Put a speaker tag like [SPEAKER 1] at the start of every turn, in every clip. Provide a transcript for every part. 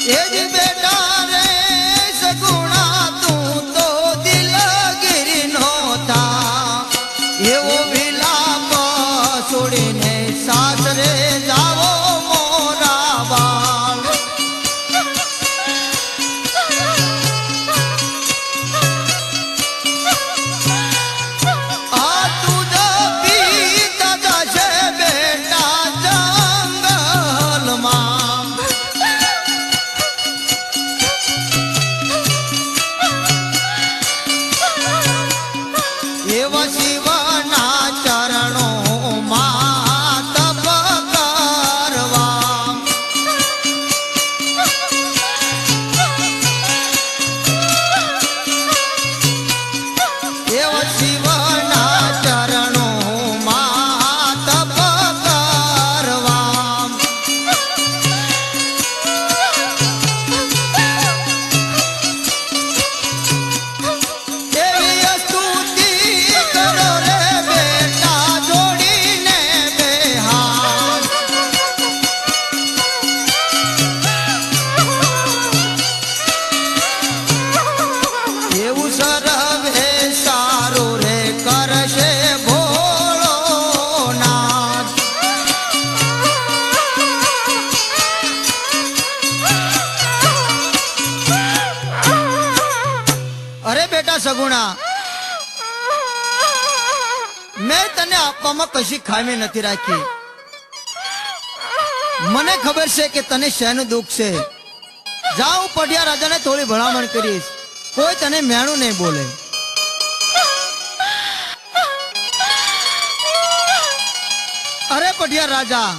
[SPEAKER 1] એ જ બેટા રે સગુણા તું તો દિલગીરી નો થા એવો વિલાપ છોડીને સાસરે જાવો મોરા બાળ આ તું જ પીતા જશે બેટા જંગલમાં એવા શિવના ચરણોમાં તપ કરવા એવા શિવના ચરણોમાં તપ કરવા એવી સ્તુતિ કરો રે બેટા જોડીને બે હાથ એવું સરવે સારું રે કરશે ભોળોનાથ અરે બેટા સગુણા મેં તને આપવામાં કશી ખામી નથી રાખી મને ખબર છે કે તને શેનું દુઃખ છે જા હું પઢિયા રાજાને થોડી ભલામણ કરીશ કોઈ તને મેણું નહીં બોલે અરે પઢિયા રાજા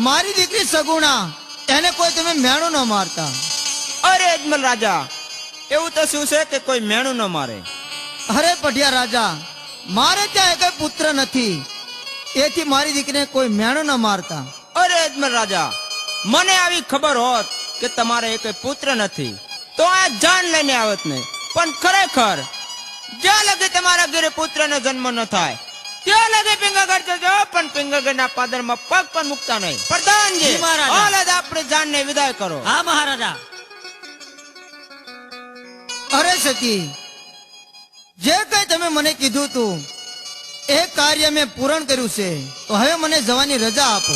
[SPEAKER 1] મારી દીકરી સગુણા એને કોઈ તમે મેણું ન મારતા
[SPEAKER 2] અરે અજમલ રાજા એવું તો શું છે કે કોઈ મેણું ન મારે
[SPEAKER 1] અરે પઢિયા રાજા મારે ત્યાં કોઈ પુત્ર નથી એથી મારી દીકરીને કોઈ મેણું ન મારતા
[SPEAKER 2] અરે અજમલ રાજા મને આવી ખબર હોત કે તમારે એક પુત્ર નથી તો આ જાન લઈને આવત ને પણ ખરેખર જ્યાં લગે તમારા ઘરે પુત્રનો જન્મ ન થાય ત્યાં લગે પિંગળગઢ જજો પણ પિંગળગઢના પાદરમાં પગ પણ મૂકતા નહીં પ્રધાનજી
[SPEAKER 3] જી મહારાજા.
[SPEAKER 2] હાલ જ આપણે જાનને વિદાય કરો
[SPEAKER 3] હા મહારાજા.
[SPEAKER 1] અરે સતી જે કઈ તમે મને કીધું તું એ કાર્ય મેં પૂર્ણ કર્યું છે તો હવે મને જવાની રજા આપો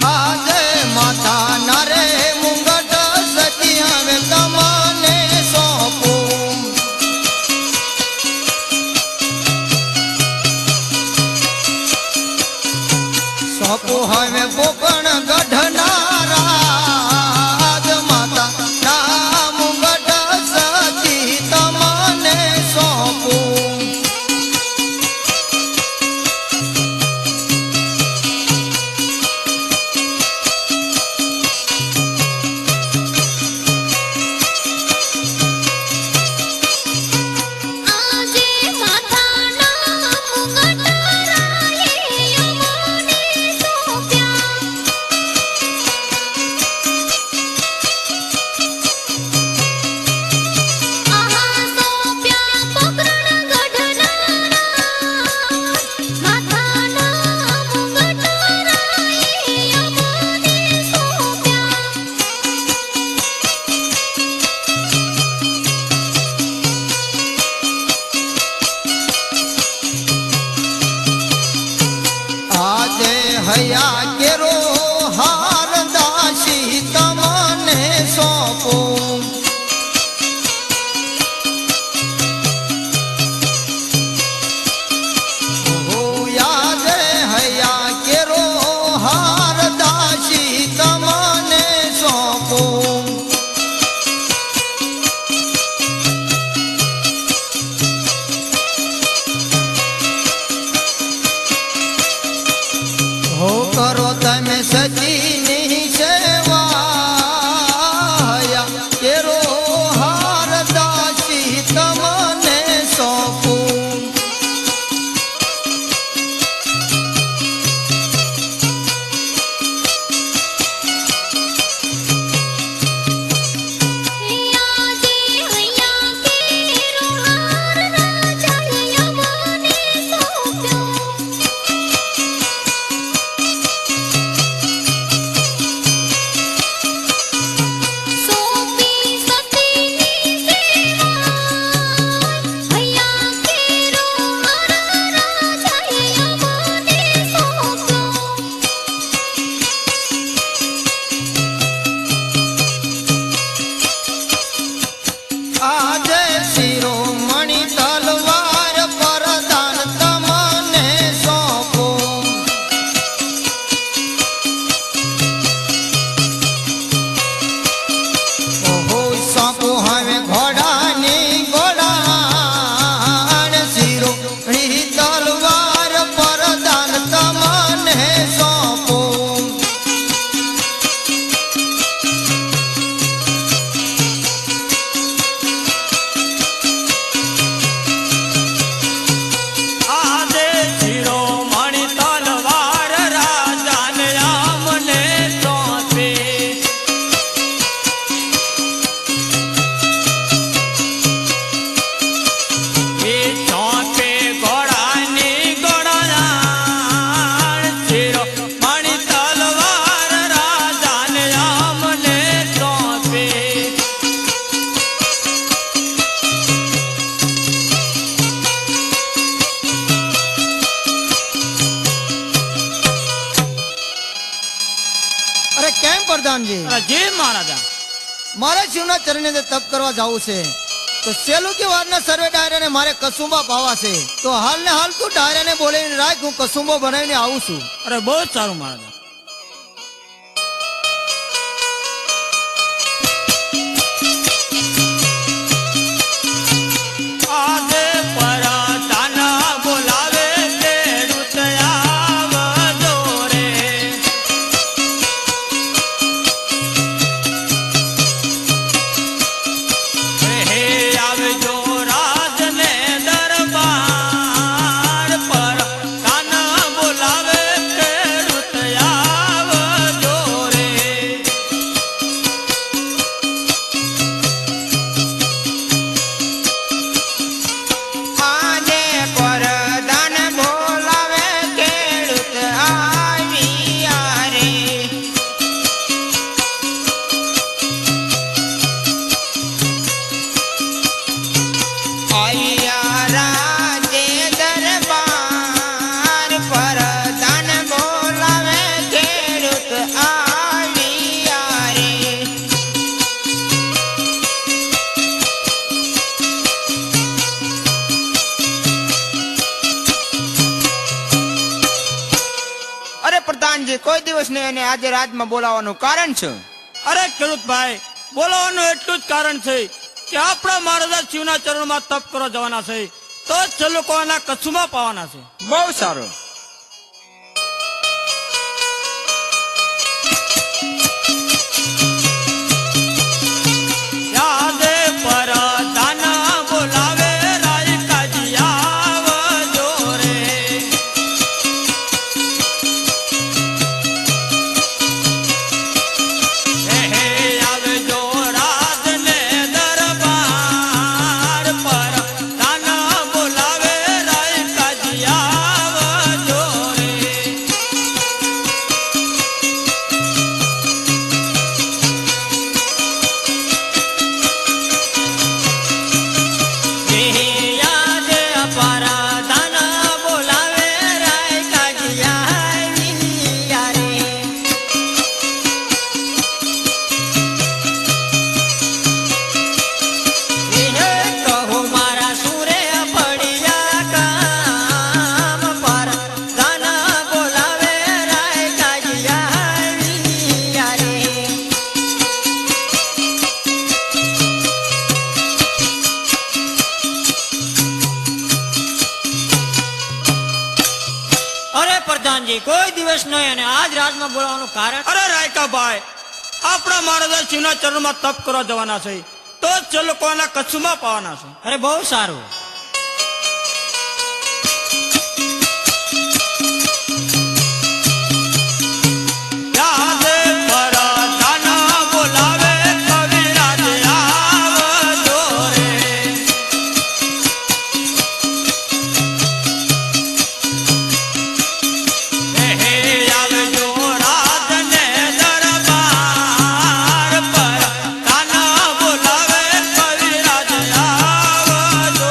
[SPEAKER 1] આજે માતા નરે મુંગટ સતી હવે તમને સોંપું સોંપું હવે પોપણ ગઢનારા
[SPEAKER 3] મહારાજા.
[SPEAKER 1] મારે શિવના ચરણે તપ કરવા જવું છે તો સેલુકી વારના સર્વે ડાયરાને મારે કસુંબા પાવા છે તો હાલ ને હાલ તું ડાયરાને બોલાવીને રાખ, હું કસુંબો બનાવીને આવું છું.
[SPEAKER 3] અરે બહુ જ સારું મહારાજા. આજે પરદાના બોલાવે ખેડૂત આવજો રે. હે આવજો રાજને દરબાર પર કાના બોલાવે ખેડૂત આવજો રે.
[SPEAKER 2] આને પરદાન બોલાવે ખેડૂત આવ્યા રે. આયા રાજે દરબાર પરદાન બોલાવે ખેડૂત આવ્યા રે. અરે પ્રધાનજી, કોઈ દિવસ નહીં અને આજે રાજમાં બોલાવવાનું કારણ છે?
[SPEAKER 3] અરે ખેડૂત ભાઈ, બોલાવાનું એટલું જ કારણ છે કે આપણા મહારાજા શિવના ચરણમાં તપ કરવા જવાના છે, તો જ છે લોકો એના કચ્છમાં પાવાના છે.
[SPEAKER 2] બહુ સારું.
[SPEAKER 3] યાદે પરદાના બોલાવે રાયકાજી આવજો રે. હે આવજો રાજને દરબાર પર કાના બોલાવે રાયકાજી આવજો રે. યાદે પરદાના બોલાવે રાયકાજી આવ્યા રે. કહો મારા સુરે પડ્યા કામ પર દાના બોલાવે રાયકાજી આવ્યા રે. અરે પ્રધાનજી, કોઈ દિવસ નહીં અને આજ રાજમાં બોલાવવાનું કારણ? અરે રાયકા ભાઈ, આપણા મહારાજા શિવના ચરણમાં તપ કરવા જવાના છે, તો જ છે લોકો એના કચ્છમાં પાવાના છે. અરે બહુ સારું. યાદે પરદાના બોલાવે કવિરાજ આવજો રે. હે આવજો રાજને દરબાર પર કાના બોલાવે કવિરાજ આવજો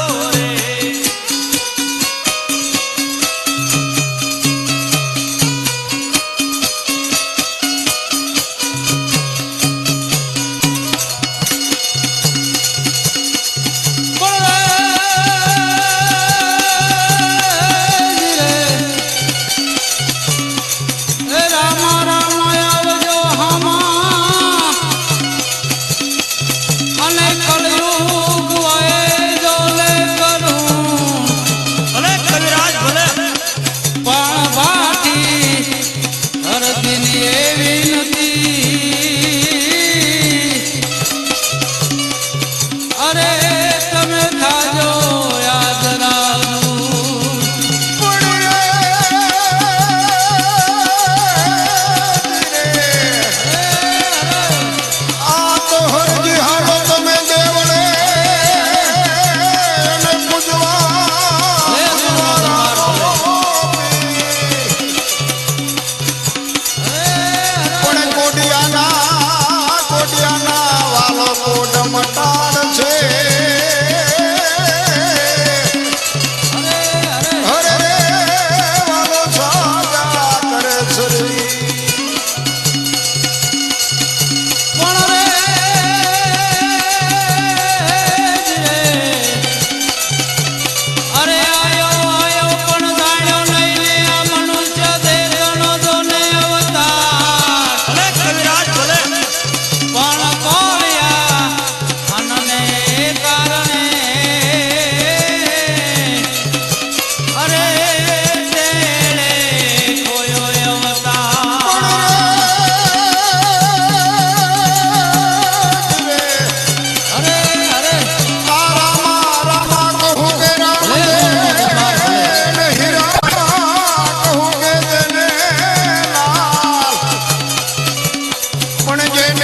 [SPEAKER 4] પણ જેને